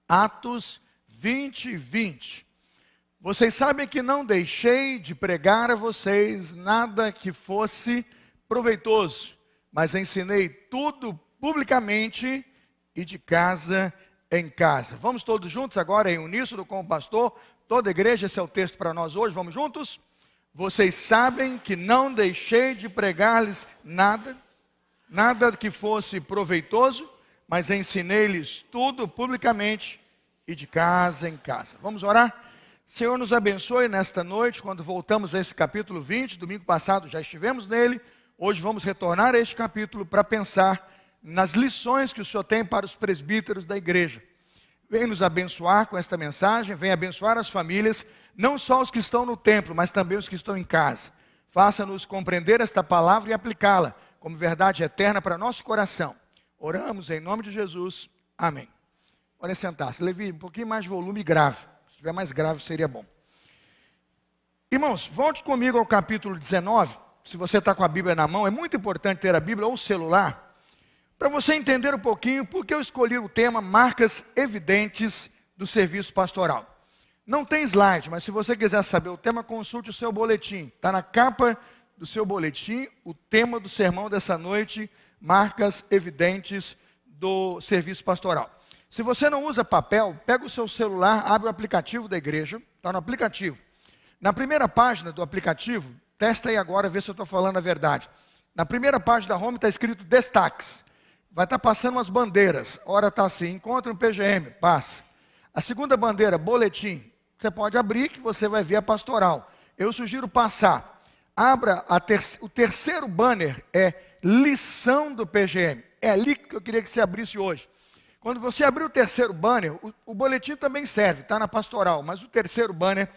Atos 20 e 20. Vocês sabem que não deixei de pregar a vocês nada que fosse proveitoso, mas ensinei tudo publicamente e de casa em casa. Vamos todos juntos agora em uníssono com o pastor, toda a igreja, esse é o texto para nós hoje, vamos juntos? Vocês sabem que não deixei de pregar-lhes nada que fosse proveitoso, mas ensinei-lhes tudo publicamente e de casa em casa. Vamos orar? Senhor, nos abençoe nesta noite, quando voltamos a esse capítulo 20, domingo passado já estivemos nele, hoje vamos retornar a este capítulo para pensar nas lições que o Senhor tem para os presbíteros da igreja. Vem nos abençoar com esta mensagem, vem abençoar as famílias, não só os que estão no templo, mas também os que estão em casa. Faça-nos compreender esta palavra e aplicá-la como verdade eterna para nosso coração. Oramos em nome de Jesus. Amém. Podem sentar-se. Levi, um pouquinho mais de volume grave. Se tiver mais grave, seria bom. Irmãos, volte comigo ao capítulo 19. Se você está com a Bíblia na mão, é muito importante ter a Bíblia ou o celular, para você entender um pouquinho porque eu escolhi o tema marcas evidentes do serviço pastoral. Não tem slide, mas se você quiser saber o tema, consulte o seu boletim. Está na capa do seu boletim o tema do sermão dessa noite, marcas evidentes do serviço pastoral. Se você não usa papel, pega o seu celular, abre o aplicativo da igreja, está no aplicativo. Na primeira página do aplicativo, testa aí agora, vê se eu estou falando a verdade. Na primeira página da home está escrito destaques. Vai estar passando umas bandeiras, ora está assim, encontra um PGM, passa. A segunda bandeira, boletim, você pode abrir que você vai ver a pastoral. Eu sugiro passar. Abra o terceiro banner, é lição do PGM. É ali que eu queria que você abrisse hoje. Quando você abrir o terceiro banner, o boletim também serve, está na pastoral, mas o terceiro banner,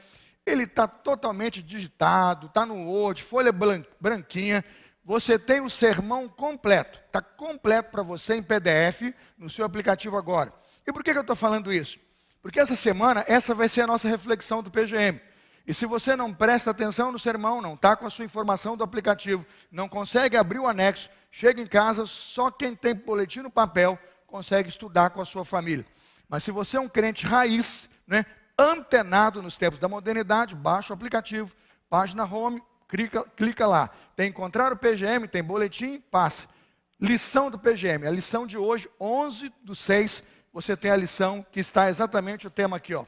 ele está totalmente digitado, está no Word, folha branquinha. Você tem o sermão completo, está completo para você em PDF no seu aplicativo agora. E por que eu estou falando isso? Porque essa semana, essa vai ser a nossa reflexão do PGM. E se você não presta atenção no sermão, não está com a sua informação do aplicativo, não consegue abrir o anexo, chega em casa, só quem tem boletim no papel consegue estudar com a sua família. Mas se você é um crente raiz, né, antenado nos tempos da modernidade, baixa o aplicativo, página home, clica lá. Tem encontrar o PGM, tem boletim, passa. Lição do PGM, a lição de hoje, 11/6, você tem a lição que está exatamente o tema aqui, ó.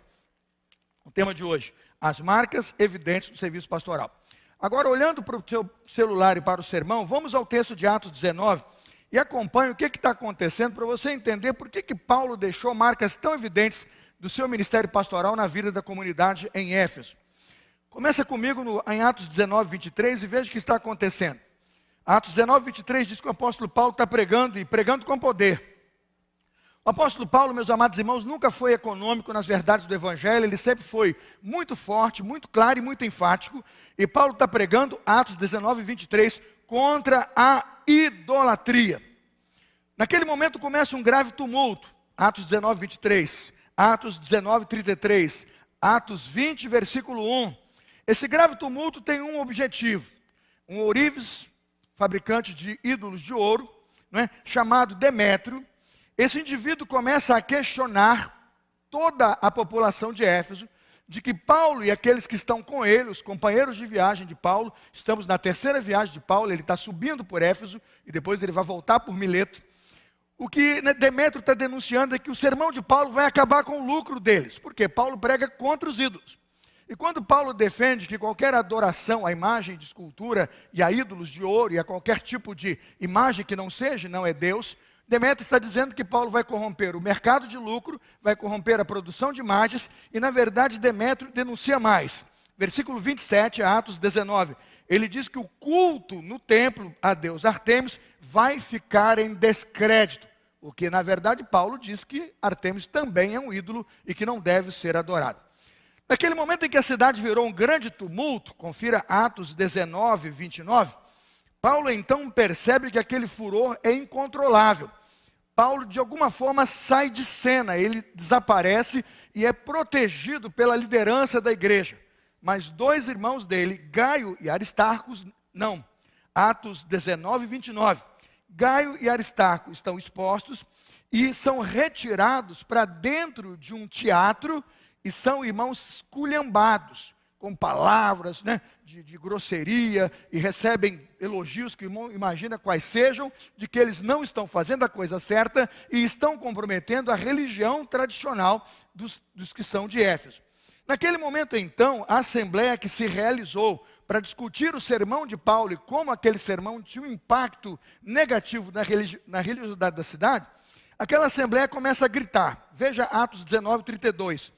O tema de hoje, as marcas evidentes do serviço pastoral. Agora, olhando para o seu celular e para o sermão, vamos ao texto de Atos 19 e acompanhe o que está acontecendo para você entender por que Paulo deixou marcas tão evidentes do seu ministério pastoral na vida da comunidade em Éfeso. Começa comigo em Atos 19, 23 e veja o que está acontecendo. Atos 19, 23 diz que o apóstolo Paulo está pregando e pregando com poder. O apóstolo Paulo, meus amados irmãos, nunca foi econômico nas verdades do evangelho, ele sempre foi muito forte, muito claro e muito enfático. E Paulo está pregando, Atos 19, 23, contra a idolatria. Naquele momento começa um grave tumulto, Atos 19, 23, Atos 19, 33, Atos 20, versículo 1. Esse grave tumulto tem um objetivo. Um ourives, fabricante de ídolos de ouro, não é, chamado Demétrio. Esse indivíduo começa a questionar toda a população de Éfeso, de que Paulo e aqueles que estão com ele, os companheiros de viagem de Paulo, estamos na terceira viagem de Paulo, ele está subindo por Éfeso, e depois ele vai voltar por Mileto. O que Demétrio está denunciando é que o sermão de Paulo vai acabar com o lucro deles, porque Paulo prega contra os ídolos. E quando Paulo defende que qualquer adoração à imagem de escultura e a ídolos de ouro e a qualquer tipo de imagem que não seja, não é Deus, Demétrio está dizendo que Paulo vai corromper o mercado de lucro, vai corromper a produção de imagens, e na verdade Demétrio denuncia mais. Versículo 27, Atos 19, ele diz que o culto no templo a Deus Artemis vai ficar em descrédito, porque na verdade Paulo diz que Artemis também é um ídolo e que não deve ser adorado. Naquele momento em que a cidade virou um grande tumulto, confira Atos 19, 29, Paulo então percebe que aquele furor é incontrolável. Paulo de alguma forma sai de cena, ele desaparece e é protegido pela liderança da igreja. Mas dois irmãos dele, Gaio e Aristarco, não. Atos 19, 29. Gaio e Aristarco estão expostos e são retirados para dentro de um teatro e são irmãos esculhambados, com palavras, né, de grosseria, e recebem elogios que o irmão imagina quais sejam, de que eles não estão fazendo a coisa certa e estão comprometendo a religião tradicional dos que são de Éfeso. Naquele momento, então, a assembleia que se realizou para discutir o sermão de Paulo e como aquele sermão tinha um impacto negativo na religiosidade da cidade, aquela assembleia começa a gritar. Veja Atos 19, 32.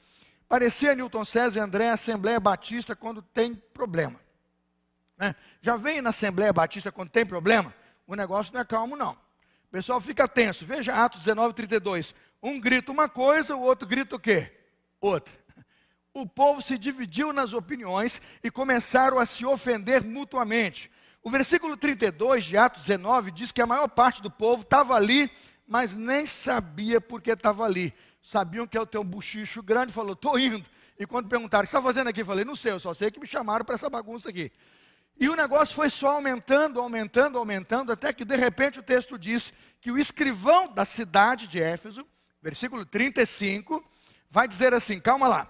Parecia Newton César e André a Assembleia Batista quando tem problema. Né? Já vem na Assembleia Batista quando tem problema? O negócio não é calmo, não. O pessoal fica tenso. Veja Atos 19, 32. Um grita uma coisa, o outro grita o quê? Outra. O povo se dividiu nas opiniões e começaram a se ofender mutuamente. O versículo 32 de Atos 19 diz que a maior parte do povo estava ali, mas nem sabia por que estava ali. Sabiam que eu tenho um buchicho grande, falou, estou indo. E quando perguntaram, o que você está fazendo aqui? Eu falei, não sei, eu só sei que me chamaram para essa bagunça aqui. E o negócio foi só aumentando, aumentando, aumentando, até que de repente o texto diz que o escrivão da cidade de Éfeso, versículo 35, vai dizer assim, calma lá.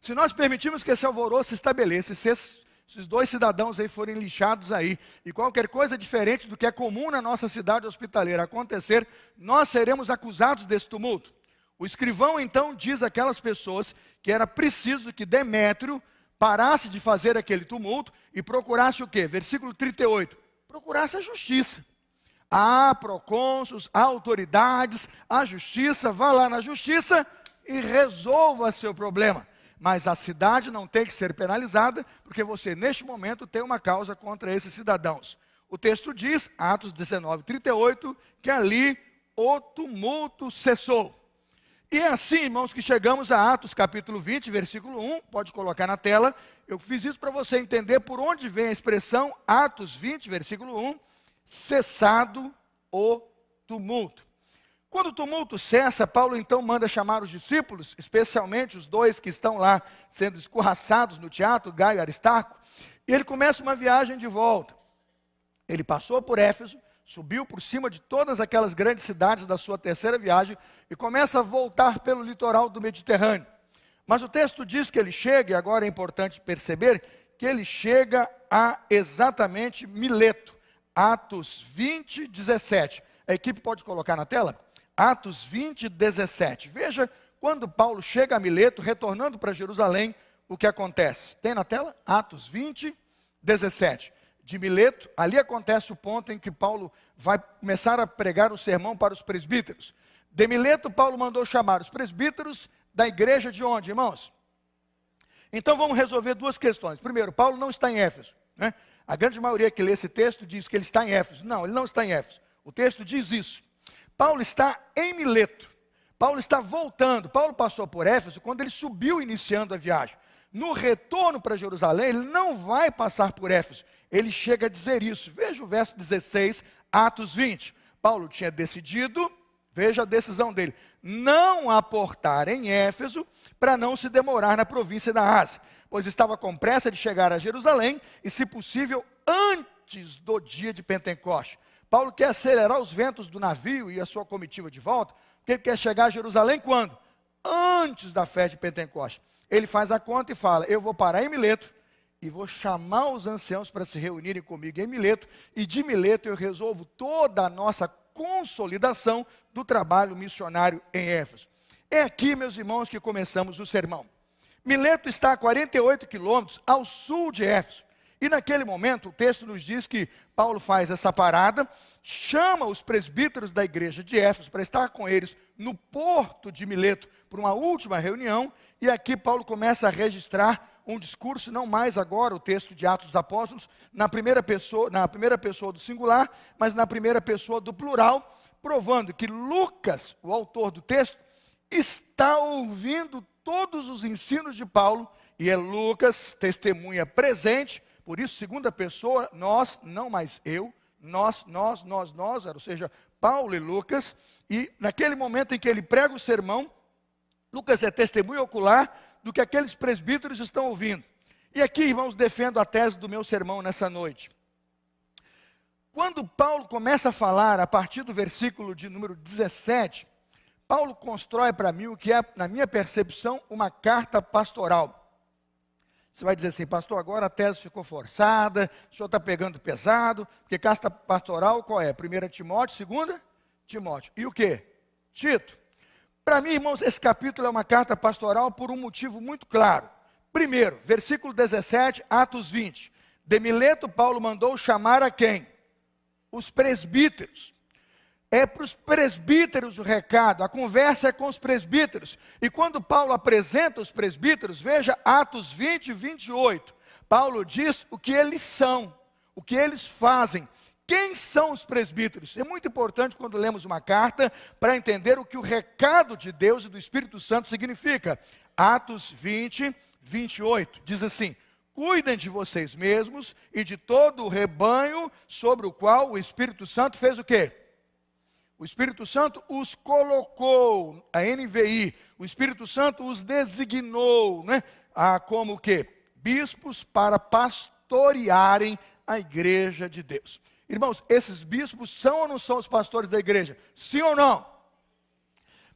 Se nós permitirmos que esse alvoroço se estabeleça, se esses dois cidadãos aí forem lixados aí, e qualquer coisa diferente do que é comum na nossa cidade hospitaleira acontecer, nós seremos acusados desse tumulto. O escrivão então diz àquelas pessoas que era preciso que Demétrio parasse de fazer aquele tumulto e procurasse o quê? Versículo 38, procurasse a justiça. Há procônsulos, há autoridades, há justiça, vá lá na justiça e resolva seu problema. Mas a cidade não tem que ser penalizada, porque você, neste momento, tem uma causa contra esses cidadãos. O texto diz, Atos 19, 38, que ali o tumulto cessou. E é assim, irmãos, que chegamos a Atos capítulo 20, versículo 1, pode colocar na tela. Eu fiz isso para você entender por onde vem a expressão Atos 20, versículo 1, cessado o tumulto. Quando o tumulto cessa, Paulo então manda chamar os discípulos, especialmente os dois que estão lá sendo escorraçados no teatro, Gaio e Aristarco, e ele começa uma viagem de volta. Ele passou por Éfeso, subiu por cima de todas aquelas grandes cidades da sua terceira viagem e começa a voltar pelo litoral do Mediterrâneo. Mas o texto diz que ele chega, e agora é importante perceber, que ele chega a exatamente Mileto, Atos 20, 17. A equipe pode colocar na tela? Atos 20, 17. Veja, quando Paulo chega a Mileto, retornando para Jerusalém, o que acontece? Tem na tela? Atos 20, 17. De Mileto, ali acontece o ponto em que Paulo vai começar a pregar o sermão para os presbíteros. De Mileto, Paulo mandou chamar os presbíteros da igreja de onde, irmãos? Então vamos resolver duas questões. Primeiro, Paulo não está em Éfeso, né? A grande maioria que lê esse texto diz que ele está em Éfeso. Não, ele não está em Éfeso. O texto diz isso. Paulo está em Mileto. Paulo está voltando. Paulo passou por Éfeso quando ele subiu iniciando a viagem. No retorno para Jerusalém, ele não vai passar por Éfeso. Ele chega a dizer isso. Veja o verso 16, Atos 20. Paulo tinha decidido, veja a decisão dele, não aportar em Éfeso para não se demorar na província da Ásia, pois estava com pressa de chegar a Jerusalém e, se possível, antes do dia de Pentecoste. Paulo quer acelerar os ventos do navio e a sua comitiva de volta, porque ele quer chegar a Jerusalém quando? Antes da festa de Pentecoste. Ele faz a conta e fala, eu vou parar em Mileto e vou chamar os anciãos para se reunirem comigo em Mileto, e de Mileto eu resolvo toda a nossa consolidação do trabalho missionário em Éfeso. É aqui, meus irmãos, que começamos o sermão. Mileto está a 48 quilômetros ao sul de Éfeso. E naquele momento, o texto nos diz que Paulo faz essa parada, chama os presbíteros da igreja de Éfeso para estar com eles no porto de Mileto por uma última reunião, e aqui Paulo começa a registrar um discurso, não mais agora o texto de Atos dos Apóstolos, na primeira pessoa do singular, mas na primeira pessoa do plural, provando que Lucas, o autor do texto, está ouvindo todos os ensinos de Paulo, e é Lucas, testemunha presente. Por isso, segunda pessoa, nós, não mais eu, nós, ou seja, Paulo e Lucas. E naquele momento em que ele prega o sermão, Lucas é testemunha ocular do que aqueles presbíteros estão ouvindo. E aqui, irmãos, defendo a tese do meu sermão nessa noite. Quando Paulo começa a falar, a partir do versículo de número 17, Paulo constrói para mim o que é, na minha percepção, uma carta pastoral. Você vai dizer assim, pastor, agora a tese ficou forçada, o senhor está pegando pesado, porque carta pastoral qual é? 1 Timóteo, 2 Timóteo. E o quê? Tito. Para mim, irmãos, esse capítulo é uma carta pastoral por um motivo muito claro. Primeiro, versículo 17, Atos 20. De Mileto, Paulo mandou chamar a quem? Os presbíteros. É para os presbíteros o recado, a conversa é com os presbíteros. E quando Paulo apresenta os presbíteros, veja Atos 20 e 28. Paulo diz o que eles são, o que eles fazem. Quem são os presbíteros? É muito importante quando lemos uma carta para entender o que o recado de Deus e do Espírito Santo significa. Atos 20, 28, diz assim: cuidem de vocês mesmos e de todo o rebanho sobre o qual o Espírito Santo fez o quê? O Espírito Santo os colocou, a NVI, o Espírito Santo os designou, né? Como o quê? Bispos para pastorearem a igreja de Deus. Irmãos, esses bispos são ou não são os pastores da igreja? Sim ou não?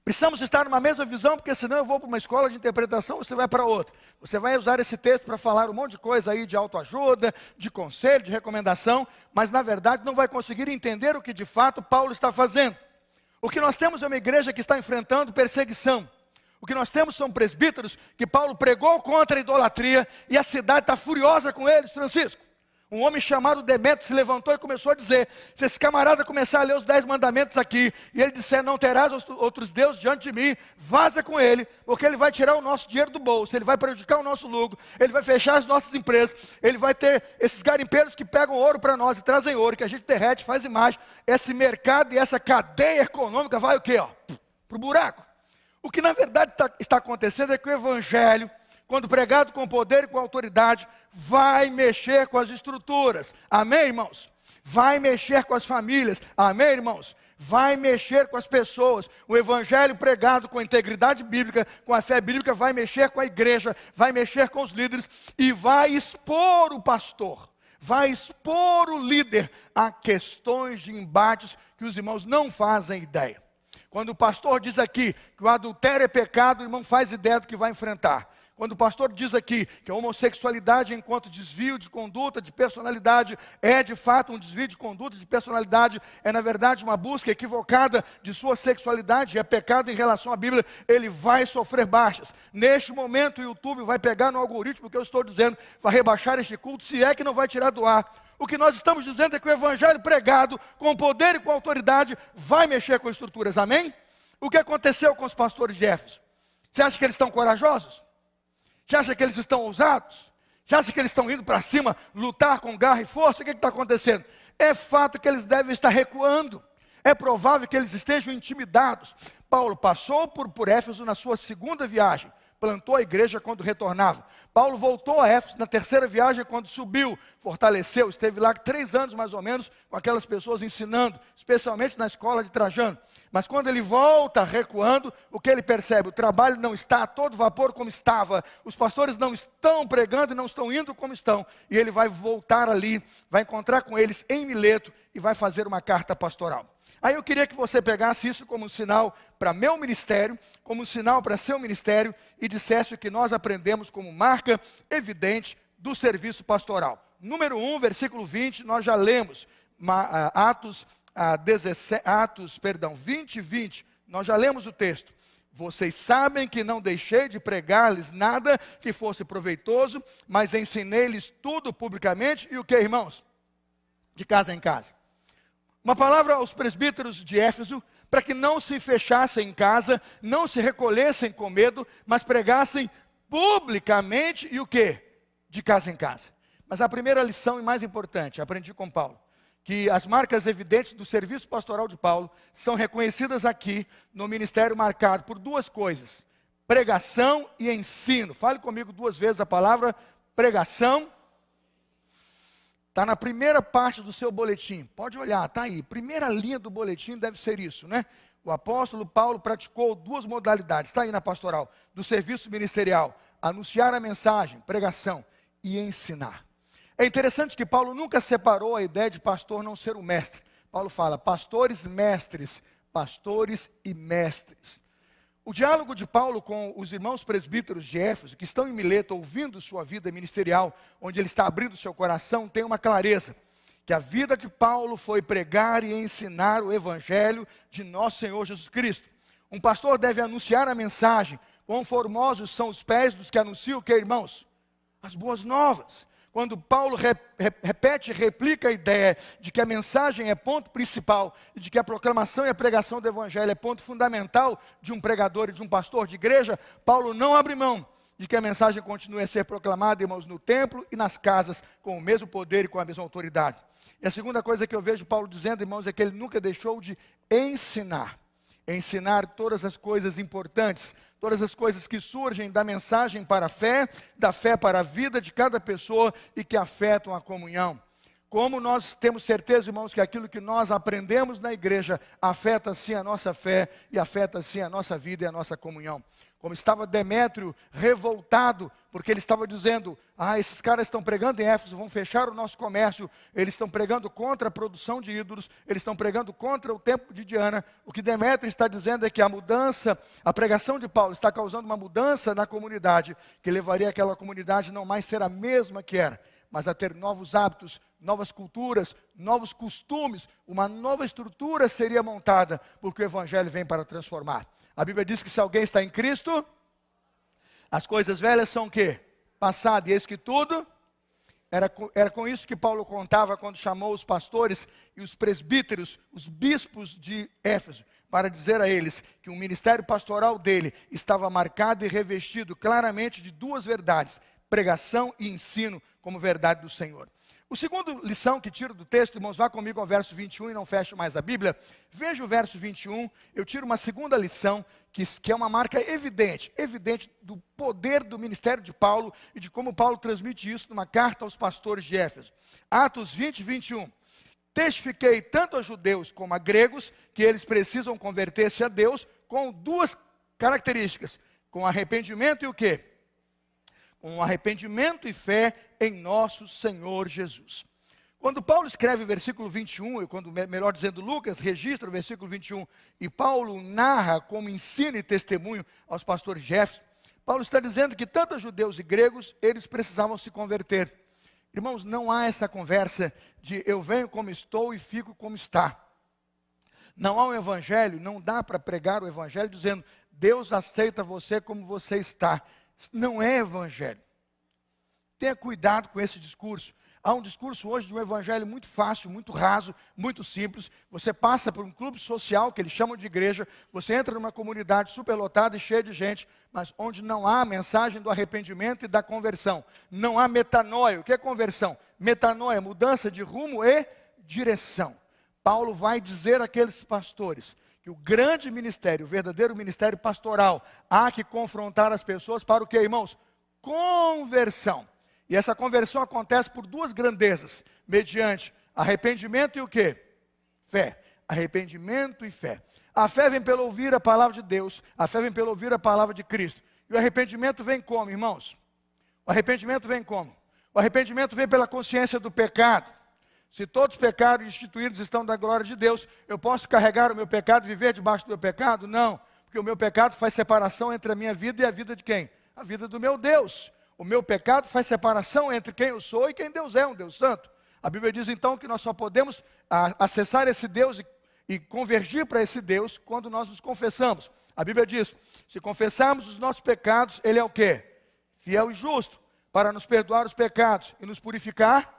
Precisamos estar numa mesma visão, porque senão eu vou para uma escola de interpretação, você vai para outra. Você vai usar esse texto para falar um monte de coisa aí de autoajuda, de conselho, de recomendação, mas na verdade não vai conseguir entender o que de fato Paulo está fazendo. O que nós temos é uma igreja que está enfrentando perseguição. O que nós temos são presbíteros que Paulo pregou contra a idolatria e a cidade está furiosa com eles, Francisco. Um homem chamado Demétrio se levantou e começou a dizer, se esse camarada começar a ler os 10 mandamentos aqui, e ele disser, não terás outros deuses diante de mim, vaza com ele, porque ele vai tirar o nosso dinheiro do bolso, ele vai prejudicar o nosso lucro, ele vai fechar as nossas empresas, ele vai ter esses garimpeiros que pegam ouro para nós e trazem ouro, que a gente derrete, faz imagem, esse mercado e essa cadeia econômica vai o quê? Para o buraco. O que na verdade está acontecendo é que o evangelho, quando pregado com poder e com autoridade, vai mexer com as estruturas. Amém, irmãos? Vai mexer com as famílias. Amém, irmãos? Vai mexer com as pessoas. O evangelho pregado com a integridade bíblica, com a fé bíblica, vai mexer com a igreja, vai mexer com os líderes e vai expor o pastor, vai expor o líder a questões de embates que os irmãos não fazem ideia. Quando o pastor diz aqui que o adultério é pecado, o irmão faz ideia do que vai enfrentar. Quando o pastor diz aqui que a homossexualidade enquanto desvio de conduta, de personalidade, é de fato um desvio de conduta, de personalidade, é na verdade uma busca equivocada de sua sexualidade, é pecado em relação à Bíblia, ele vai sofrer baixas. Neste momento o YouTube vai pegar no algoritmo que eu estou dizendo, vai rebaixar este culto, se é que não vai tirar do ar. O que nós estamos dizendo é que o evangelho pregado com poder e com autoridade vai mexer com estruturas, amém? O que aconteceu com os pastores de Éfeso? Você acha que eles estão corajosos? Você acha que eles estão ousados? Você acha que eles estão indo para cima, lutar com garra e força? O que está acontecendo? É fato que eles devem estar recuando. É provável que eles estejam intimidados. Paulo passou por Éfeso na sua segunda viagem. Plantou a igreja quando retornava. Paulo voltou a Éfeso na terceira viagem quando subiu, fortaleceu, esteve lá 3 anos mais ou menos com aquelas pessoas ensinando, especialmente na escola de Trajano. Mas quando ele volta recuando, o que ele percebe? O trabalho não está a todo vapor como estava, os pastores não estão pregando e não estão indo como estão, e ele vai voltar ali, vai encontrar com eles em Mileto e vai fazer uma carta pastoral. Aí eu queria que você pegasse isso como um sinal para meu ministério, como um sinal para seu ministério, e dissesse o que nós aprendemos como marca evidente do serviço pastoral. Número 1, versículo 20, nós já lemos, Atos 20 e 20, nós já lemos o texto. Vocês sabem que não deixei de pregar-lhes nada que fosse proveitoso, mas ensinei-lhes tudo publicamente, e o que, irmãos? De casa em casa. Uma palavra aos presbíteros de Éfeso, para que não se fechassem em casa, não se recolhessem com medo, mas pregassem publicamente, e o que? De casa em casa. Mas a primeira lição e mais importante, aprendi com Paulo, que as marcas evidentes do serviço pastoral de Paulo são reconhecidas aqui no ministério marcado por 2 coisas: pregação e ensino. Fale comigo 2 vezes a palavra pregação. Está na primeira parte do seu boletim, pode olhar, está aí, primeira linha do boletim deve ser isso, né? O apóstolo Paulo praticou 2 modalidades, está aí na pastoral, do serviço ministerial: anunciar a mensagem, pregação, e ensinar. É interessante que Paulo nunca separou a ideia de pastor não ser um mestre. Paulo fala, pastores mestres pastores e mestres. O diálogo de Paulo com os irmãos presbíteros de Éfeso, que estão em Mileto ouvindo sua vida ministerial, onde ele está abrindo seu coração, tem uma clareza, que a vida de Paulo foi pregar e ensinar o evangelho de nosso Senhor Jesus Cristo. Um pastor deve anunciar a mensagem. Quão formosos são os pés dos que anunciam o que, irmãos? As boas novas. Quando Paulo repete e replica a ideia de que a mensagem é ponto principal e de que a proclamação e a pregação do evangelho é ponto fundamental de um pregador e de um pastor de igreja, Paulo não abre mão de que a mensagem continue a ser proclamada, irmãos, no templo e nas casas, com o mesmo poder e com a mesma autoridade. E a segunda coisa que eu vejo Paulo dizendo, irmãos, é que ele nunca deixou de ensinar. Ensinar todas as coisas importantes, todas as coisas que surgem da mensagem para a fé, da fé para a vida de cada pessoa e que afetam a comunhão. Como nós temos certeza, irmãos, que aquilo que nós aprendemos na igreja afeta sim a nossa fé e afeta sim a nossa vida e a nossa comunhão. Como estava Demétrio revoltado, porque ele estava dizendo, esses caras estão pregando em Éfeso, vão fechar o nosso comércio, eles estão pregando contra a produção de ídolos, eles estão pregando contra o templo de Diana. O que Demétrio está dizendo é que a mudança, a pregação de Paulo está causando uma mudança na comunidade, que levaria aquela comunidade não mais ser a mesma que era, mas a ter novos hábitos, novas culturas, novos costumes, uma nova estrutura seria montada, porque o evangelho vem para transformar. A Bíblia diz que se alguém está em Cristo, as coisas velhas são o quê? Passado, e eis que tudo, era com isso que Paulo contava quando chamou os pastores e os presbíteros, os bispos de Éfeso, para dizer a eles que o ministério pastoral dele estava marcado e revestido claramente de duas verdades, pregação e ensino como verdade do Senhor. O segundo lição que tiro do texto, irmãos, vá comigo ao verso 21 e não feche mais a Bíblia. Veja o verso 21, eu tiro uma segunda lição, que é uma marca evidente do poder do ministério de Paulo e de como Paulo transmite isso numa carta aos pastores de Éfeso. Atos 20, 21. Testifiquei tanto a judeus como a gregos que eles precisam converter-se a Deus com duas características, com arrependimento e o quê? Com arrependimento e fé em nosso Senhor Jesus. Quando Paulo escreve o versículo 21, quando, melhor dizendo, Lucas registra o versículo 21, e Paulo narra como ensino e testemunho aos pastores de Éfeso, Paulo está dizendo que tanto judeus e gregos, eles precisavam se converter. Irmãos, não há essa conversa de eu venho como estou e fico como está. Não há um evangelho, não dá para pregar o evangelho dizendo Deus aceita você como você está. Não é evangelho. Tenha cuidado com esse discurso. Há um discurso hoje de um evangelho muito fácil, muito raso, muito simples. Você passa por um clube social, que eles chamam de igreja, você entra numa comunidade superlotada e cheia de gente, mas onde não há a mensagem do arrependimento e da conversão. Não há metanoia. O que é conversão? Metanoia, mudança de rumo e direção. Paulo vai dizer àqueles pastores que o grande ministério, o verdadeiro ministério pastoral, há que confrontar as pessoas para o que, irmãos? Conversão. E essa conversão acontece por duas grandezas, mediante arrependimento e o quê? Fé. Arrependimento e fé. A fé vem pelo ouvir a palavra de Deus, a fé vem pelo ouvir a palavra de Cristo. E o arrependimento vem como, irmãos? O arrependimento vem como? O arrependimento vem pela consciência do pecado. Se todos os pecados instituídos estão da glória de Deus, eu posso carregar o meu pecado e viver debaixo do meu pecado? Não, porque o meu pecado faz separação entre a minha vida e a vida de quem? A vida do meu Deus. O meu pecado faz separação entre quem eu sou e quem Deus é, um Deus santo. A Bíblia diz então que nós só podemos acessar esse Deus e convergir para esse Deus quando nós nos confessamos. A Bíblia diz, se confessarmos os nossos pecados, Ele é o quê? Fiel e justo, para nos perdoar os pecados e nos purificar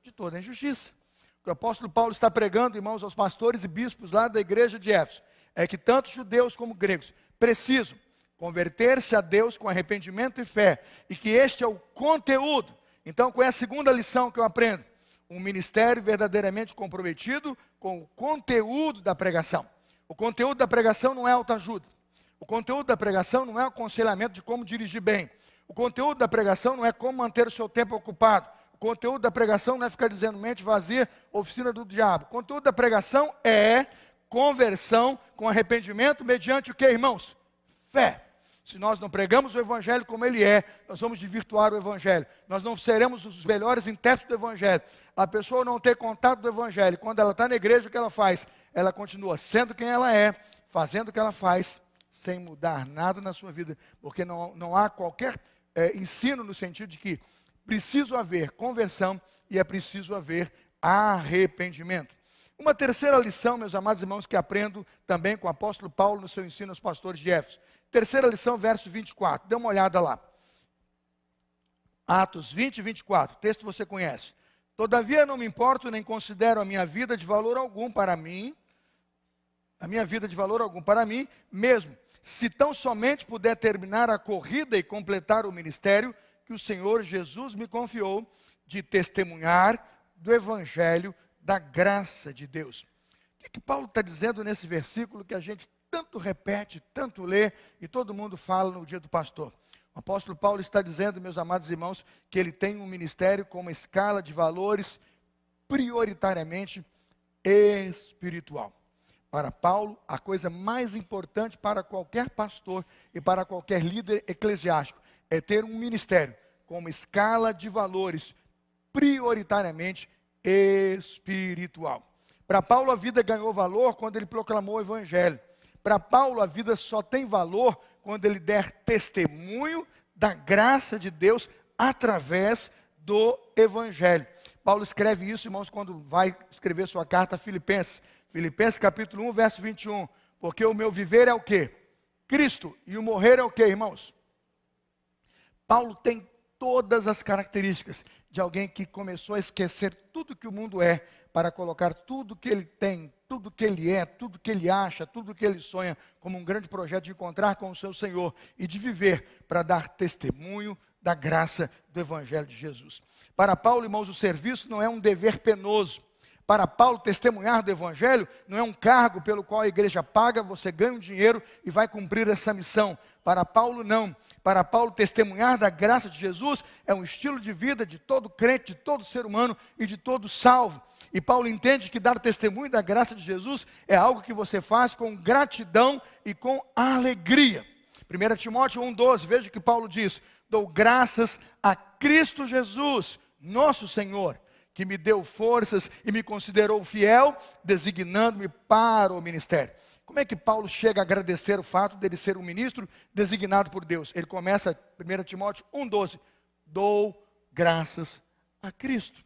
de toda a injustiça. O que o apóstolo Paulo está pregando, irmãos, aos pastores e bispos lá da igreja de Éfeso, é que tanto judeus como gregos precisam converter-se a Deus com arrependimento e fé, e que este é o conteúdo. Então, qual é a segunda lição que eu aprendo? Um ministério verdadeiramente comprometido com o conteúdo da pregação. O conteúdo da pregação não é autoajuda. O conteúdo da pregação não é aconselhamento de como dirigir bem. O conteúdo da pregação não é como manter o seu tempo ocupado. O conteúdo da pregação não é ficar dizendo mente vazia, oficina do diabo. O conteúdo da pregação é conversão com arrependimento mediante o que, irmãos? Fé. Se nós não pregamos o evangelho como ele é, nós vamos desvirtuar o evangelho. Nós não seremos os melhores intérpretes do evangelho. A pessoa não ter contato do evangelho, quando ela está na igreja, o que ela faz? ela continua sendo quem ela é, fazendo o que ela faz, sem mudar nada na sua vida, porque não há qualquer ensino no sentido de que preciso haver conversão e é preciso haver arrependimento. Uma terceira lição, meus amados irmãos, que aprendo também com o apóstolo Paulo no seu ensino aos pastores de Éfeso. Terceira lição, verso 24, dê uma olhada lá. Atos 20, 24, texto você conhece. Todavia não me importo nem considero a minha vida de valor algum para mim, mesmo se tão somente puder terminar a corrida e completar o ministério que o Senhor Jesus me confiou de testemunhar do evangelho da graça de Deus. O que Paulo está dizendo nesse versículo que a gente tanto repete, tanto lê e todo mundo fala no dia do pastor? O apóstolo Paulo está dizendo, meus amados irmãos, que ele tem um ministério com uma escala de valores prioritariamente espiritual. Para Paulo, a coisa mais importante para qualquer pastor e para qualquer líder eclesiástico é ter um ministério com uma escala de valores prioritariamente espiritual. Para Paulo, a vida ganhou valor quando ele proclamou o evangelho. Para Paulo, a vida só tem valor quando ele der testemunho da graça de Deus através do evangelho. Paulo escreve isso, irmãos, quando vai escrever sua carta a Filipenses. Filipenses capítulo 1, verso 21. Porque o meu viver é o quê? Cristo. E o morrer é o quê, irmãos? Paulo tem todas as características de alguém que começou a esquecer tudo que o mundo é, para colocar tudo que ele tem, tudo que ele é, tudo que ele acha, tudo que ele sonha, como um grande projeto de encontrar com o seu Senhor e de viver para dar testemunho da graça do Evangelho de Jesus. Para Paulo, irmãos, o serviço não é um dever penoso. Para Paulo, testemunhar do Evangelho não é um cargo pelo qual a igreja paga, você ganha um dinheiro e vai cumprir essa missão. Para Paulo, não. Para Paulo, testemunhar da graça de Jesus é um estilo de vida de todo crente, de todo ser humano e de todo salvo. E Paulo entende que dar testemunho da graça de Jesus é algo que você faz com gratidão e com alegria. 1 Timóteo 1,12, veja o que Paulo diz: dou graças a Cristo Jesus, nosso Senhor, que me deu forças e me considerou fiel, designando-me para o ministério. Como é que Paulo chega a agradecer o fato dele ser um ministro designado por Deus? Ele começa, 1 Timóteo 1,12, dou graças a Cristo.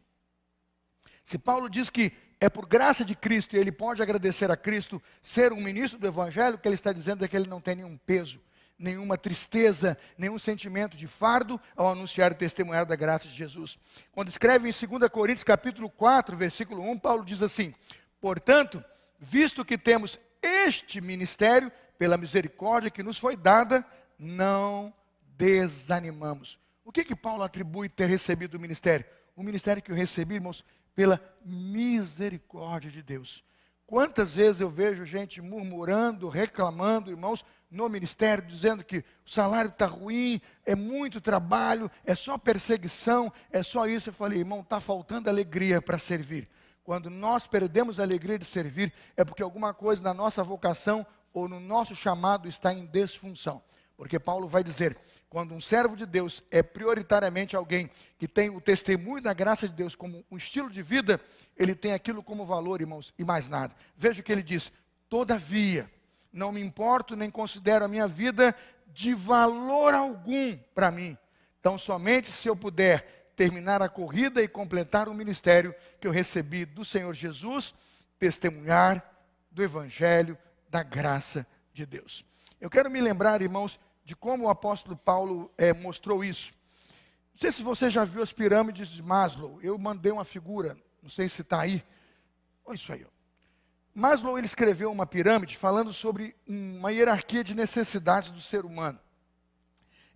Se Paulo diz que é por graça de Cristo e ele pode agradecer a Cristo ser um ministro do Evangelho, o que ele está dizendo é que ele não tem nenhum peso, nenhuma tristeza, nenhum sentimento de fardo ao anunciar e testemunhar da graça de Jesus. Quando escreve em 2 Coríntios capítulo 4, versículo 1, Paulo diz assim: portanto, visto que temos este ministério, pela misericórdia que nos foi dada, não desanimamos. O que Paulo atribui ter recebido o ministério? O ministério que eu recebi, irmãos, pela misericórdia de Deus. Quantas vezes eu vejo gente murmurando, reclamando, irmãos, no ministério, dizendo que o salário está ruim, é muito trabalho, é só perseguição, é só isso. Eu falei, irmão, está faltando alegria para servir. Quando nós perdemos a alegria de servir, é porque alguma coisa na nossa vocação ou no nosso chamado está em desfunção. Porque Paulo vai dizer, quando um servo de Deus é prioritariamente alguém que tem o testemunho da graça de Deus como um estilo de vida, ele tem aquilo como valor, irmãos, e mais nada. Veja o que ele diz: todavia, não me importo nem considero a minha vida de valor algum para mim. Então, somente se eu puder terminar a corrida e completar o ministério que eu recebi do Senhor Jesus, testemunhar do Evangelho da graça de Deus. Eu quero me lembrar, irmãos, de como o apóstolo Paulo mostrou isso. Não sei se você já viu as pirâmides de Maslow. Eu mandei uma figura, não sei se está aí. Olha isso aí. Ó. Maslow, ele escreveu uma pirâmide falando sobre uma hierarquia de necessidades do ser humano.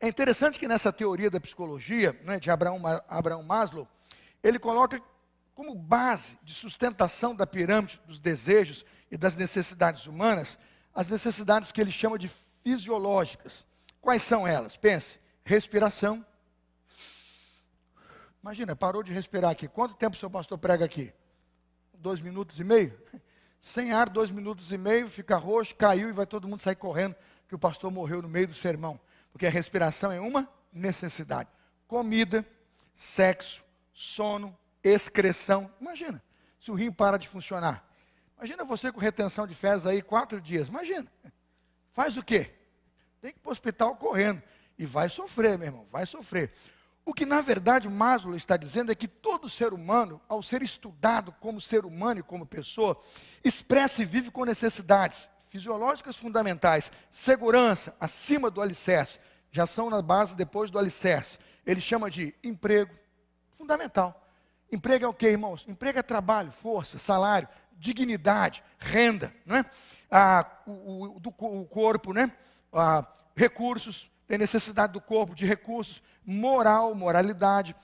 É interessante que nessa teoria da psicologia, né, de Abraham Maslow, ele coloca como base de sustentação da pirâmide dos desejos e das necessidades humanas, as necessidades que ele chama de fisiológicas. Quais são elas? Pense, respiração. Imagina, parou de respirar aqui. Quanto tempo o seu pastor prega aqui? 2 minutos e meio? Sem ar, 2 minutos e meio, fica roxo, caiu e vai todo mundo sair correndo que o pastor morreu no meio do sermão. Porque a respiração é uma necessidade. Comida, sexo, sono, excreção. Imagina, se o rim para de funcionar. Imagina você com retenção de fezes aí 4 dias. Imagina. Faz o quê? Tem que ir para o hospital correndo. E vai sofrer, meu irmão, vai sofrer. O que, na verdade, Maslow está dizendo é que todo ser humano, ao ser estudado como ser humano e como pessoa, expressa e vive com necessidades fisiológicas fundamentais. Segurança, acima do alicerce. Já são na base depois do alicerce. Ele chama de emprego, fundamental. Emprego é o quê, irmãos? Emprego é trabalho, força, salário, dignidade, renda, não é? O corpo, né? Recursos, tem necessidade do corpo de recursos, moral, moralidade,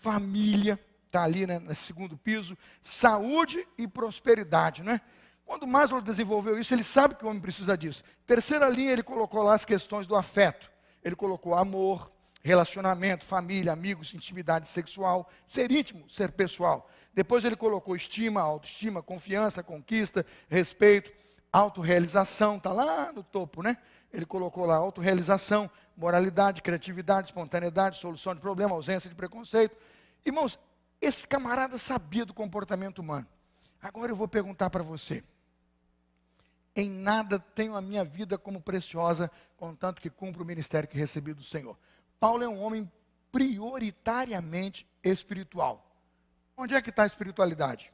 família, está ali, né, no segundo piso, saúde e prosperidade, né? Quando Maslow desenvolveu isso, ele sabe que o homem precisa disso. Terceira linha, ele colocou lá as questões do afeto. Ele colocou amor, relacionamento, família, amigos, intimidade sexual, ser íntimo, ser pessoal. Depois ele colocou estima, autoestima, confiança, conquista, respeito, autorrealização, está lá no topo, né? Ele colocou lá autorrealização, moralidade, criatividade, espontaneidade, solução de problema, ausência de preconceito. Irmãos, esse camarada sabia do comportamento humano. Agora eu vou perguntar para você. Em nada tenho a minha vida como preciosa, contanto que cumpro o ministério que recebi do Senhor. Paulo é um homem prioritariamente espiritual. Onde é que está a espiritualidade?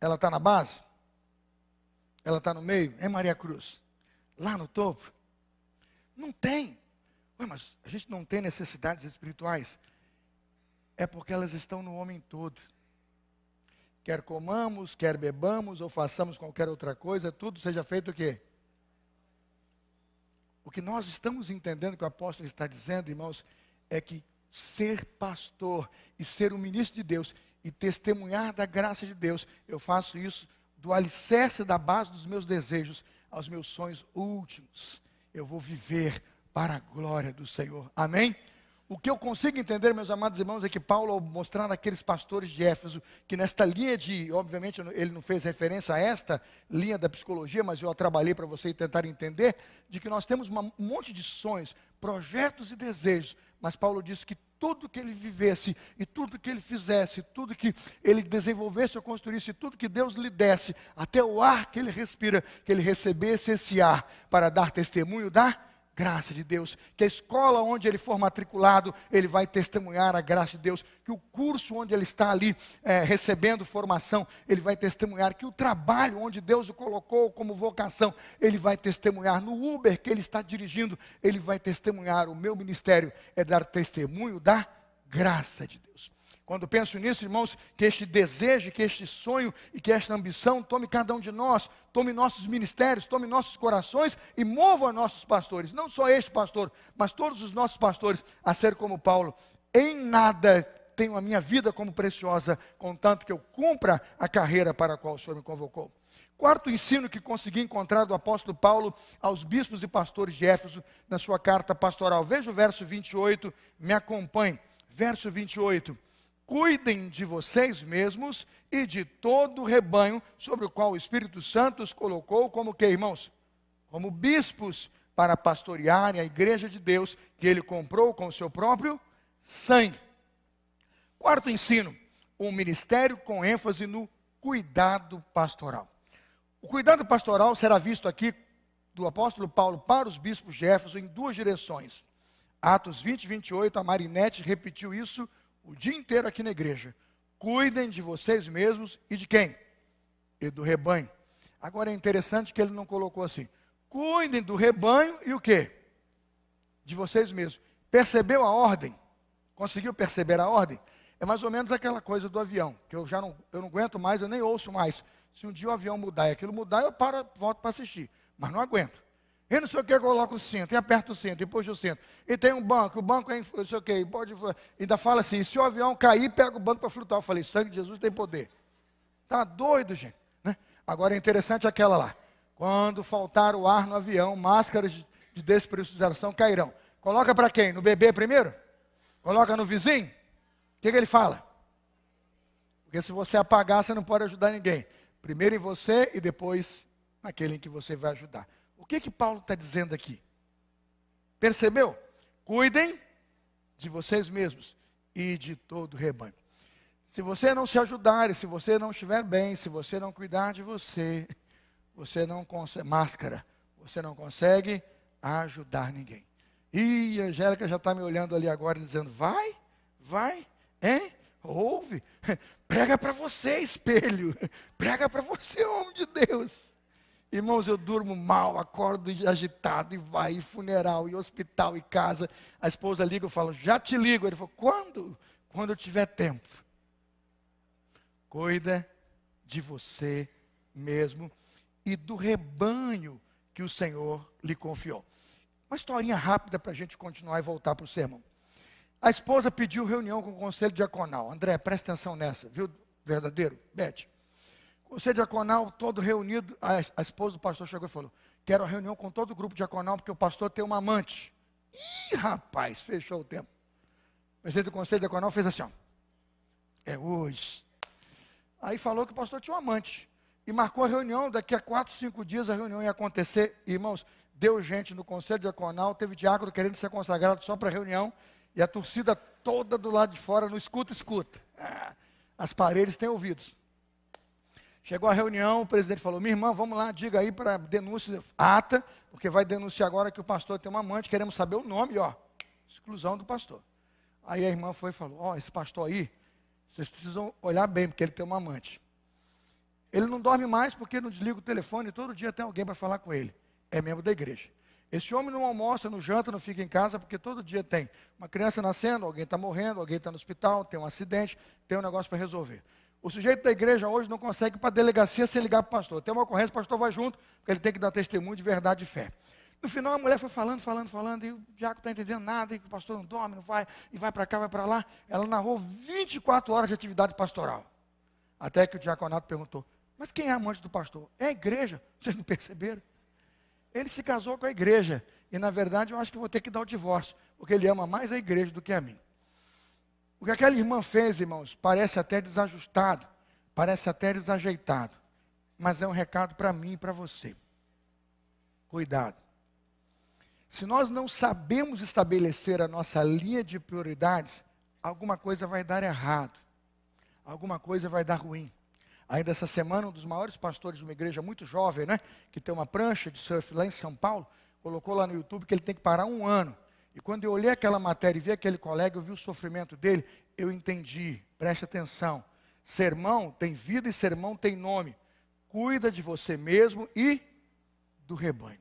Ela está na base? Ela está no meio? É Maria Cruz? Lá no topo? Não tem. Ué, mas a gente não tem necessidades espirituais? É porque elas estão no homem todo. Quer comamos, quer bebamos, ou façamos qualquer outra coisa, tudo seja feito o quê? O que nós estamos entendendo que o apóstolo está dizendo, irmãos, é que ser pastor e ser um ministro de Deus e testemunhar da graça de Deus, eu faço isso do alicerce da base dos meus desejos aos meus sonhos últimos. Eu vou viver para a glória do Senhor. Amém? O que eu consigo entender, meus amados irmãos, é que Paulo, ao mostrar naqueles pastores de Éfeso, que nesta linha de, obviamente ele não fez referência a esta linha da psicologia, mas eu a trabalhei para você tentar entender, de que nós temos um monte de sonhos, projetos e desejos, mas Paulo disse que tudo que ele vivesse, e tudo que ele fizesse, tudo que ele desenvolvesse ou construísse, tudo que Deus lhe desse, até o ar que ele respira, que ele recebesse esse ar para dar testemunho da graça de Deus, que a escola onde ele for matriculado, ele vai testemunhar a graça de Deus, que o curso onde ele está ali recebendo formação, ele vai testemunhar, que o trabalho onde Deus o colocou como vocação, ele vai testemunhar, no Uber que ele está dirigindo, ele vai testemunhar. O meu ministério é dar testemunho da graça de Deus. Quando penso nisso, irmãos, que este desejo, que este sonho e que esta ambição tome cada um de nós, tome nossos ministérios, tome nossos corações e mova nossos pastores. Não só este pastor, mas todos os nossos pastores a ser como Paulo. Em nada tenho a minha vida como preciosa, contanto que eu cumpra a carreira para a qual o Senhor me convocou. Quarto ensino que consegui encontrar do apóstolo Paulo aos bispos e pastores de Éfeso na sua carta pastoral. Veja o verso 28, me acompanhe. Verso 28. Cuidem de vocês mesmos e de todo o rebanho sobre o qual o Espírito Santo os colocou como que, irmãos? Como bispos para pastorearem a igreja de Deus que ele comprou com o seu próprio sangue. Quarto ensino, um ministério com ênfase no cuidado pastoral. O cuidado pastoral será visto aqui do apóstolo Paulo para os bispos de Éfeso em duas direções. Atos 20 e 28, a Marinete repetiu isso o dia inteiro aqui na igreja. Cuidem de vocês mesmos e de quem? E do rebanho. Agora é interessante que ele não colocou assim. Cuidem do rebanho e o quê? De vocês mesmos. Percebeu a ordem? Conseguiu perceber a ordem? É mais ou menos aquela coisa do avião, que eu não aguento mais, eu nem ouço mais. Se um dia o avião mudar e aquilo mudar, eu volto para assistir. Mas não aguento. E não sei o que, coloca o cinto, e aperta o cinto, e puxa o cinto. E tem um banco, o banco é não sei o que, ainda fala assim, se o avião cair, pega o banco para flutuar. Eu falei, sangue de Jesus tem poder. Tá doido, gente. Né? Agora é interessante aquela lá. Quando faltar o ar no avião, máscaras de despressurização cairão. Coloca para quem? No bebê primeiro? Coloca no vizinho? O que ele fala? Porque se você apagar, você não pode ajudar ninguém. Primeiro em você e depois naquele em que você vai ajudar. O que Paulo está dizendo aqui? Percebeu? Cuidem de vocês mesmos e de todo o rebanho. Se você não se ajudar, e se você não estiver bem, se você não cuidar de você, você não consegue, máscara, você não consegue ajudar ninguém. E a Angélica já está me olhando ali agora, dizendo, vai, hein? Ouve, prega para você, espelho, prega para você, homem de Deus. Irmãos, eu durmo mal, acordo agitado, e vai, e funeral, e hospital, e casa. A esposa liga, eu falo, já te ligo. Ele falou, quando? Quando eu tiver tempo. Cuida de você mesmo e do rebanho que o Senhor lhe confiou. Uma historinha rápida para a gente continuar e voltar para o sermão. A esposa pediu reunião com o conselho diaconal. André, presta atenção nessa, viu? Verdadeiro? Bete. Conselho diaconal todo reunido. A esposa do pastor chegou e falou, quero a reunião com todo o grupo diaconal, porque o pastor tem uma amante. Ih, rapaz, fechou o tempo. O presidente do conselho diaconal fez assim, ó. É hoje. Aí falou que o pastor tinha um amante. E marcou a reunião, daqui a 4, 5 dias a reunião ia acontecer. Irmãos, deu gente no conselho diaconal, teve diácono querendo ser consagrado só para a reunião. E a torcida toda do lado de fora, no escuta. As paredes têm ouvidos. Chegou a reunião, o presidente falou, minha irmã, vamos lá, diga aí para denúncia, ata, porque vai denunciar agora que o pastor tem uma amante, queremos saber o nome, ó, exclusão do pastor. Aí a irmã foi e falou, ó, esse pastor aí, vocês precisam olhar bem, porque ele tem uma amante. Ele não dorme mais porque não desliga o telefone, todo dia tem alguém para falar com ele. É membro da igreja. Esse homem não almoça, não janta, não fica em casa, porque todo dia tem uma criança nascendo, alguém está morrendo, alguém está no hospital, tem um acidente, tem um negócio para resolver. O sujeito da igreja hoje não consegue ir para a delegacia sem ligar para o pastor. Tem uma ocorrência, o pastor vai junto, porque ele tem que dar testemunho de verdade e fé. No final a mulher foi falando, e o diácono está entendendo nada, e que o pastor não dorme, não vai, e vai para cá, vai para lá. Ela narrou 24 horas de atividade pastoral. Até que o diaconato perguntou, mas quem é amante do pastor? É a igreja, vocês não perceberam? Ele se casou com a igreja, e na verdade eu acho que vou ter que dar o divórcio, porque ele ama mais a igreja do que a mim. O que aquela irmã fez, irmãos, parece até desajustado, parece até desajeitado, mas é um recado para mim e para você. Cuidado. Se nós não sabemos estabelecer a nossa linha de prioridades, alguma coisa vai dar errado, alguma coisa vai dar ruim. Ainda essa semana, um dos maiores pastores de uma igreja muito jovem, né, que tem uma prancha de surf lá em São Paulo, colocou lá no YouTube que ele tem que parar 1 ano. E quando eu olhei aquela matéria e vi aquele colega, eu vi o sofrimento dele, eu entendi, preste atenção. Sermão tem vida e sermão tem nome. Cuida de você mesmo e do rebanho.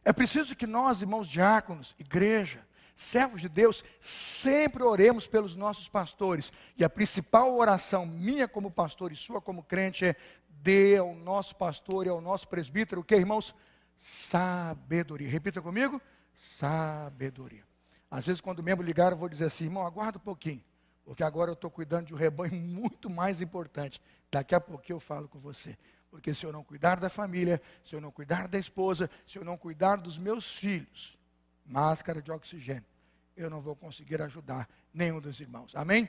É preciso que nós, irmãos diáconos, igreja, servos de Deus, sempre oremos pelos nossos pastores. E a principal oração minha como pastor e sua como crente é: dê ao nosso pastor e ao nosso presbítero, o que, irmãos? Sabedoria. Repita comigo: sabedoria. Às vezes quando o membro ligar eu vou dizer assim: irmão, aguarda um pouquinho, porque agora eu estou cuidando de um rebanho muito mais importante. Daqui a pouco eu falo com você. Porque se eu não cuidar da família, se eu não cuidar da esposa, se eu não cuidar dos meus filhos, máscara de oxigênio, eu não vou conseguir ajudar nenhum dos irmãos. Amém?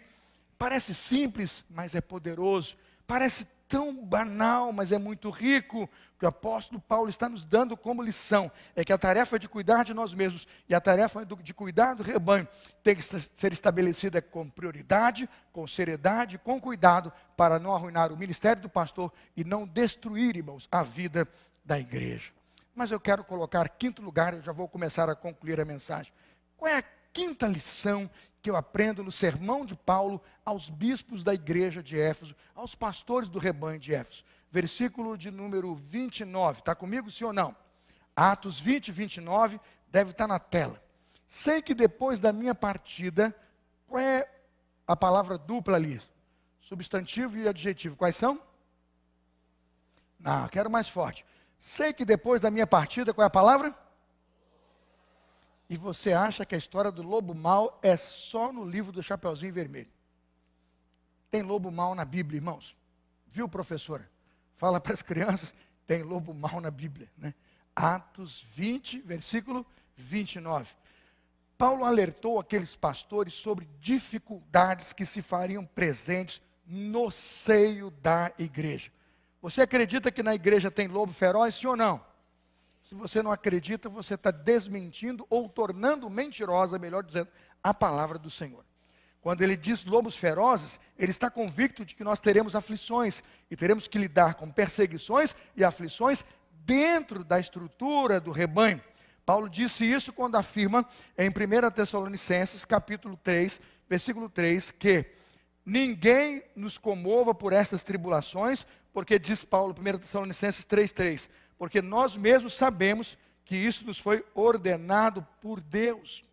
Parece simples, mas é poderoso. Parece tão banal, mas é muito rico. O que o apóstolo Paulo está nos dando como lição é que a tarefa de cuidar de nós mesmos e a tarefa de cuidar do rebanho tem que ser estabelecida com prioridade, com seriedade, com cuidado, para não arruinar o ministério do pastor e não destruir, irmãos, a vida da igreja. Mas eu quero colocar quinto lugar, eu já vou começar a concluir a mensagem. Qual é a quinta lição que eu aprendo no sermão de Paulo aos bispos da igreja de Éfeso, aos pastores do rebanho de Éfeso? Versículo de número 29, está comigo sim ou não? Atos 20, 29, deve estar na tela. Sei que depois da minha partida, qual é a palavra dupla ali? Substantivo e adjetivo, quais são? Não, quero mais forte. Sei que depois da minha partida, qual é a palavra? E você acha que a história do lobo mau é só no livro do Chapeuzinho Vermelho? Tem lobo mau na Bíblia, irmãos? Viu, professora? Fala para as crianças, tem lobo mau na Bíblia, né? Atos 20, versículo 29. Paulo alertou aqueles pastores sobre dificuldades que se fariam presentes no seio da igreja. Você acredita que na igreja tem lobo feroz, sim ou não? Se você não acredita, você está desmentindo ou tornando mentirosa, melhor dizendo, a palavra do Senhor. Quando ele diz lobos ferozes, ele está convicto de que nós teremos aflições e teremos que lidar com perseguições e aflições dentro da estrutura do rebanho. Paulo disse isso quando afirma em 1 Tessalonicenses, capítulo 3, versículo 3, que ninguém nos comova por estas tribulações, porque diz Paulo, 1 Tessalonicenses 3:3, porque nós mesmos sabemos que isso nos foi ordenado por Deus.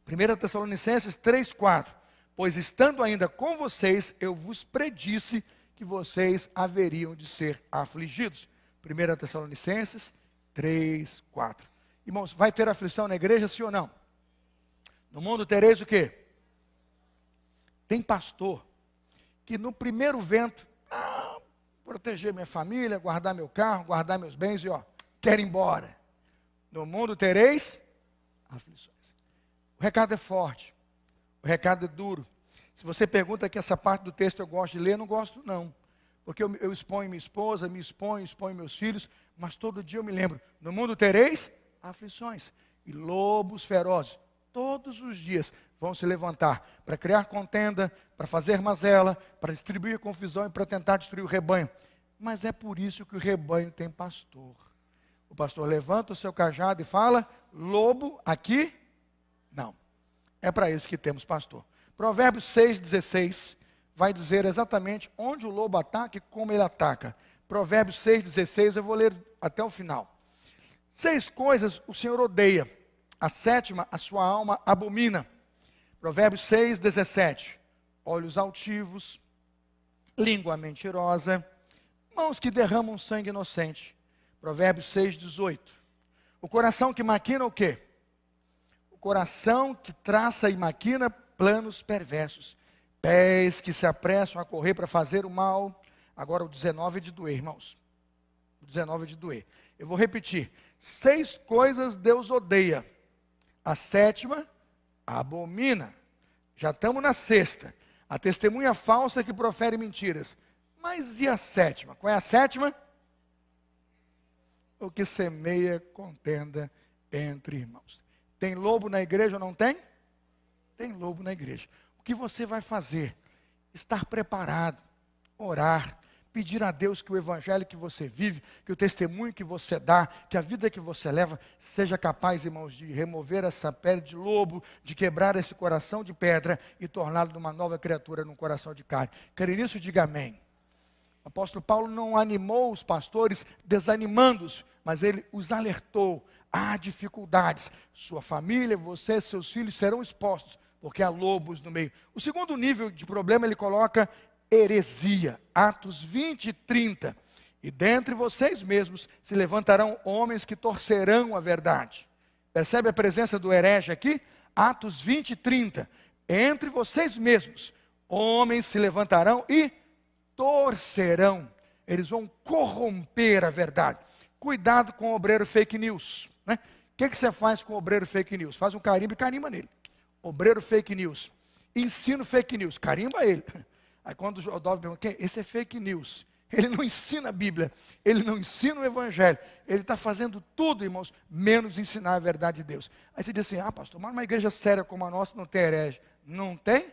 1 Tessalonicenses 3:4, pois estando ainda com vocês, eu vos predisse que vocês haveriam de ser afligidos. 1 Tessalonicenses 3:4. Irmãos, vai ter aflição na igreja, sim ou não? No mundo tereis o quê? Tem pastor que no primeiro vento, proteger minha família, guardar meu carro, guardar meus bens e quer ir embora. No mundo tereis aflições. O recado é forte, o recado é duro. Se você pergunta que essa parte do texto eu gosto de ler, eu não gosto não. Porque eu exponho minha esposa, me exponho meus filhos, mas todo dia eu me lembro, no mundo tereis aflições. E lobos ferozes, todos os dias, vão se levantar para criar contenda, para fazer mazela, para distribuir confusão e para tentar destruir o rebanho. Mas é por isso que o rebanho tem pastor. O pastor levanta o seu cajado e fala, lobo aqui? Não. É para isso que temos pastor. Provérbios 6,16 vai dizer exatamente onde o lobo ataca e como ele ataca. Provérbios 6,16, eu vou ler até o final. 6 coisas o Senhor odeia, a 7ª a sua alma abomina. Provérbios 6,17, olhos altivos, língua mentirosa, mãos que derramam sangue inocente. Provérbios 6,18, o coração que maquina o quê? O coração que traça e maquina planos perversos, pés que se apressam a correr para fazer o mal. Agora o 19 é de doer, irmãos, o 19 é de doer. Eu vou repetir, 6 coisas Deus odeia, a 7ª abomina. Já estamos na 6ª, a testemunha falsa que profere mentiras. Mas e a 7ª? Qual é a 7ª? O que semeia contenda entre irmãos. Tem lobo na igreja ou não tem? Tem lobo na igreja. O que você vai fazer? Estar preparado, orar, pedir a Deus que o evangelho que você vive, que o testemunho que você dá, que a vida que você leva, seja capaz, irmãos, de remover essa pele de lobo, de quebrar esse coração de pedra e torná-lo numa nova criatura, num coração de carne. Quero nisso, diga amém. O apóstolo Paulo não animou os pastores desanimando-os, mas ele os alertou. Há dificuldades. Sua família, você, seus filhos serão expostos, porque há lobos no meio. O segundo nível de problema ele coloca heresia. Atos 20:30. E dentre vocês mesmos se levantarão homens que torcerão a verdade. Percebe a presença do herege aqui? Atos 20:30. Entre vocês mesmos, homens se levantarão e torcerão. Eles vão corromper a verdade. Cuidado com o obreiro fake news, né? O que você faz com o obreiro fake news? Faz um carimbo e carimba nele. Obreiro fake news. Ensino fake news, carimba ele. Aí quando o Rodolfo pergunta, esse é fake news. Ele não ensina a Bíblia, ele não ensina o Evangelho. Ele está fazendo tudo, irmãos, menos ensinar a verdade de Deus. Aí você diz assim, pastor, mas uma igreja séria como a nossa não tem herege. Não tem?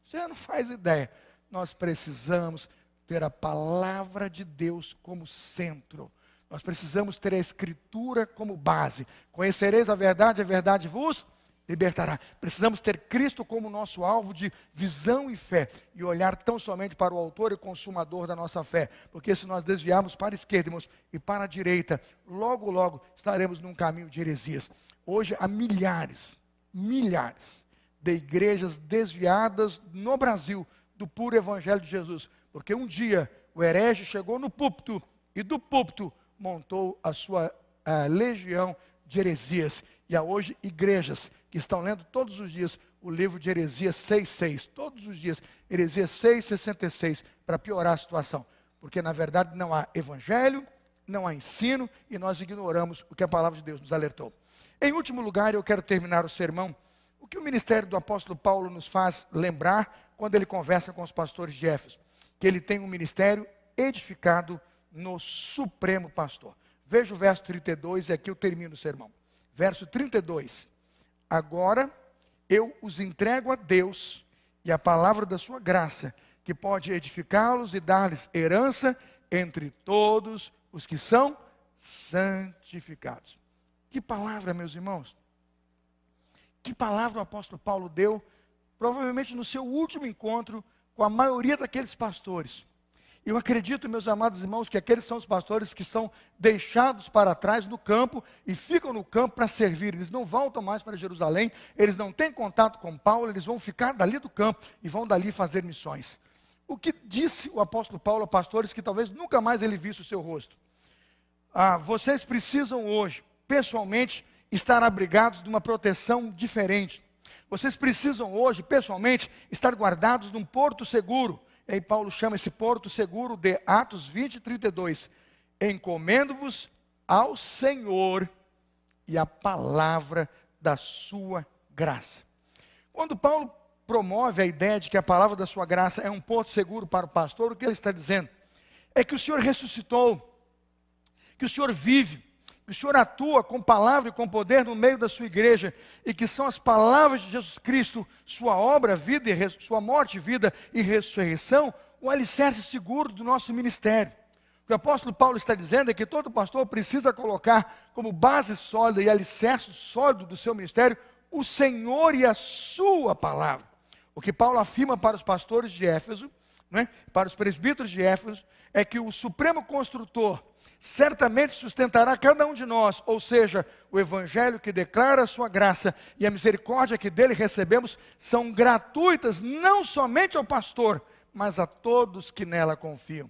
Você não faz ideia. Nós precisamos ter a palavra de Deus como centro. Nós precisamos ter a Escritura como base. Conhecereis a verdade vos libertará. Precisamos ter Cristo como nosso alvo de visão e fé. E olhar tão somente para o autor e consumador da nossa fé. Porque se nós desviarmos para a esquerda, irmãos, e para a direita, logo, logo estaremos num caminho de heresias. Hoje há milhares de igrejas desviadas no Brasil do puro Evangelho de Jesus. Porque um dia o herege chegou no púlpito e do púlpito montou a sua legião de heresias. E há hoje igrejas que estão lendo todos os dias o livro de Heresias 6:6. Todos os dias, Heresias 6:66, para piorar a situação. Porque na verdade não há evangelho, não há ensino e nós ignoramos o que a palavra de Deus nos alertou. Em último lugar, eu quero terminar o sermão. O que o ministério do apóstolo Paulo nos faz lembrar quando ele conversa com os pastores de Éfeso? Que ele tem um ministério edificado no Supremo Pastor. Veja o verso 32 e aqui eu termino o sermão. Verso 32. Agora eu os entrego a Deus e a palavra da sua graça, que pode edificá-los e dar-lhes herança entre todos os que são santificados. Que palavra, meus irmãos? Que palavra o apóstolo Paulo deu, provavelmente no seu último encontro com a maioria daqueles pastores. Eu acredito, meus amados irmãos, que aqueles são os pastores que são deixados para trás no campo e ficam no campo para servir. Eles não voltam mais para Jerusalém, eles não têm contato com Paulo, eles vão ficar dali do campo e vão dali fazer missões. O que disse o apóstolo Paulo a pastores que talvez nunca mais ele visse o seu rosto? Vocês precisam hoje, pessoalmente, estar abrigados de uma proteção diferente. Vocês precisam hoje, pessoalmente, estar guardados num porto seguro. E aí Paulo chama esse porto seguro de Atos 20, 32. Encomendo-vos ao Senhor e à palavra da sua graça. Quando Paulo promove a ideia de que a palavra da sua graça é um porto seguro para o pastor, o que ele está dizendo é que o Senhor ressuscitou, que o Senhor vive, que o Senhor atua com palavra e com poder no meio da sua igreja, e que são as palavras de Jesus Cristo, sua obra, vida sua morte, vida e ressurreição, o alicerce seguro do nosso ministério. O que o apóstolo Paulo está dizendo é que todo pastor precisa colocar como base sólida e alicerce sólido do seu ministério o Senhor e a sua palavra. O que Paulo afirma para os pastores de Éfeso, né, para os presbíteros de Éfeso, é que o supremo construtor certamente sustentará cada um de nós, ou seja, o evangelho que declara a sua graça e a misericórdia que dele recebemos são gratuitas não somente ao pastor, mas a todos que nela confiam.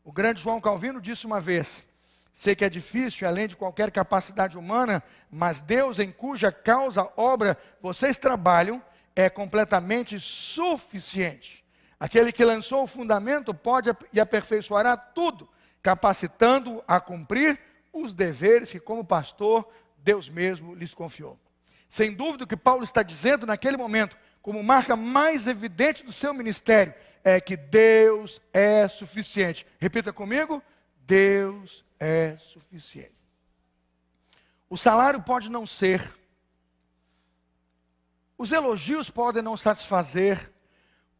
O grande João Calvino disse uma vez: sei que é difícil, além de qualquer capacidade humana, mas Deus, em cuja causa, obra, vocês trabalham, é completamente suficiente. Aquele que lançou o fundamento pode e aperfeiçoará tudo, capacitando a cumprir os deveres que, como pastor, Deus mesmo lhes confiou. Sem dúvida, o que Paulo está dizendo naquele momento, como marca mais evidente do seu ministério, é que Deus é suficiente. Repita comigo: Deus é suficiente. O salário pode não ser, os elogios podem não satisfazer,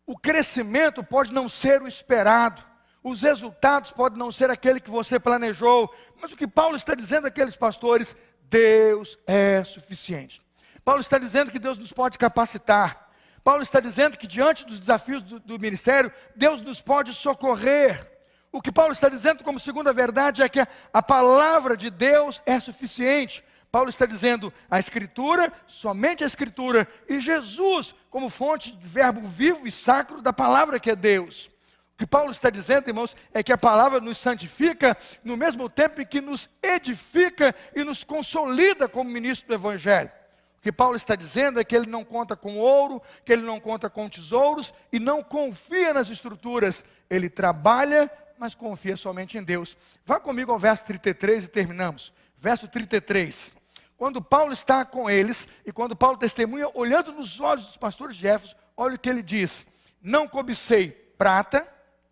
o crescimento pode não ser o esperado, os resultados podem não ser aquele que você planejou, mas o que Paulo está dizendo àqueles pastores: Deus é suficiente. Paulo está dizendo que Deus nos pode capacitar. Paulo está dizendo que diante dos desafios do ministério, Deus nos pode socorrer. O que Paulo está dizendo como segunda verdade é que a palavra de Deus é suficiente. Paulo está dizendo a Escritura, somente a Escritura, e Jesus como fonte de verbo vivo e sacro da palavra que é Deus. O que Paulo está dizendo, irmãos, é que a palavra nos santifica no mesmo tempo em que nos edifica e nos consolida como ministro do Evangelho. O que Paulo está dizendo é que ele não conta com ouro, que ele não conta com tesouros e não confia nas estruturas. Ele trabalha, mas confia somente em Deus. Vá comigo ao verso 33 e terminamos. Verso 33. Quando Paulo está com eles e quando Paulo testemunha, olhando nos olhos dos pastores de Éfeso, olha o que ele diz: não cobicei prata,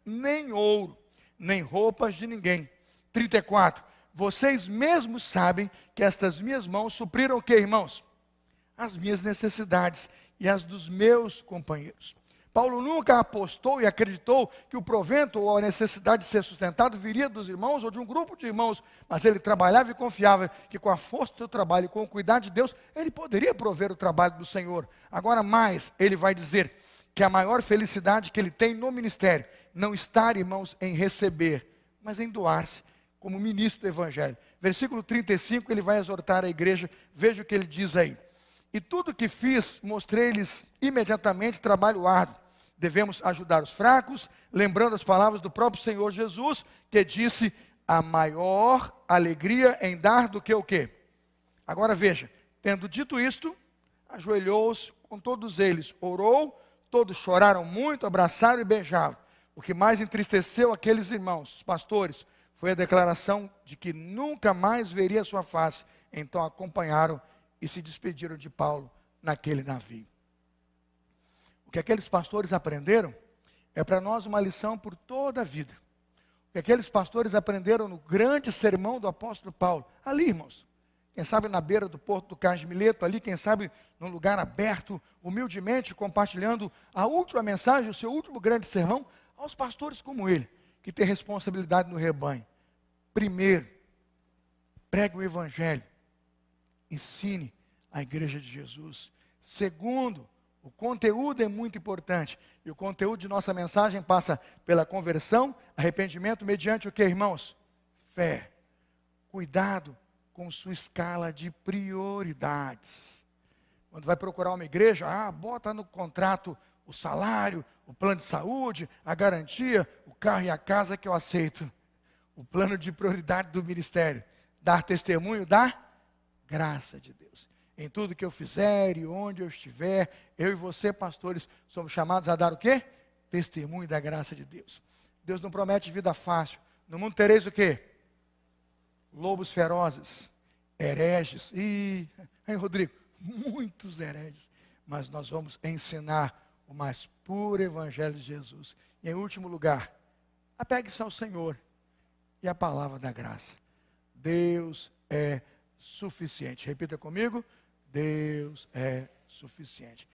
nem ouro, nem roupas de ninguém. 34. Vocês mesmos sabem que estas minhas mãos supriram o que, irmãos? As minhas necessidades e as dos meus companheiros. Paulo nunca apostou e acreditou que o provento ou a necessidade de ser sustentado viria dos irmãos ou de um grupo de irmãos, mas ele trabalhava e confiava que com a força do seu trabalho e com o cuidado de Deus, ele poderia prover o trabalho do Senhor. Agora mais, ele vai dizer que a maior felicidade que ele tem no ministério não está, irmãos, em receber, mas em doar-se como ministro do Evangelho. Versículo 35, ele vai exortar a igreja, veja o que ele diz aí. E tudo que fiz, mostrei-lhes imediatamente trabalho árduo. Devemos ajudar os fracos, lembrando as palavras do próprio Senhor Jesus, que disse: a maior alegria em dar do que o quê? Agora veja, tendo dito isto, ajoelhou-se com todos eles, orou, todos choraram muito, abraçaram e beijaram. O que mais entristeceu aqueles irmãos, os pastores, foi a declaração de que nunca mais veria sua face. Então acompanharam e se despediram de Paulo naquele navio. O que aqueles pastores aprenderam é para nós uma lição por toda a vida. O que aqueles pastores aprenderam no grande sermão do apóstolo Paulo. Ali, irmãos, quem sabe na beira do Porto do Cais de Mileto, ali, quem sabe num lugar aberto, humildemente compartilhando a última mensagem, o seu último grande sermão, aos pastores como ele, que tem responsabilidade no rebanho. Primeiro, pregue o evangelho, ensine a igreja de Jesus. Segundo, o conteúdo é muito importante, e o conteúdo de nossa mensagem passa pela conversão, arrependimento, mediante o que, irmãos? Fé. Cuidado com sua escala de prioridades. Quando vai procurar uma igreja, bota no contrato o salário, o plano de saúde, a garantia, o carro e a casa que eu aceito. O plano de prioridade do ministério, dar testemunho da graça de Deus. Em tudo que eu fizer e onde eu estiver, eu e você, pastores, somos chamados a dar o quê? Testemunho da graça de Deus. Deus não promete vida fácil. No mundo tereis o quê? Lobos ferozes, hereges. Hein, Rodrigo? Muitos hereges. Mas nós vamos ensinar o mais puro evangelho de Jesus. E em último lugar, apegue-se ao Senhor e à palavra da graça. Deus é suficiente. Repita comigo. Deus é suficiente.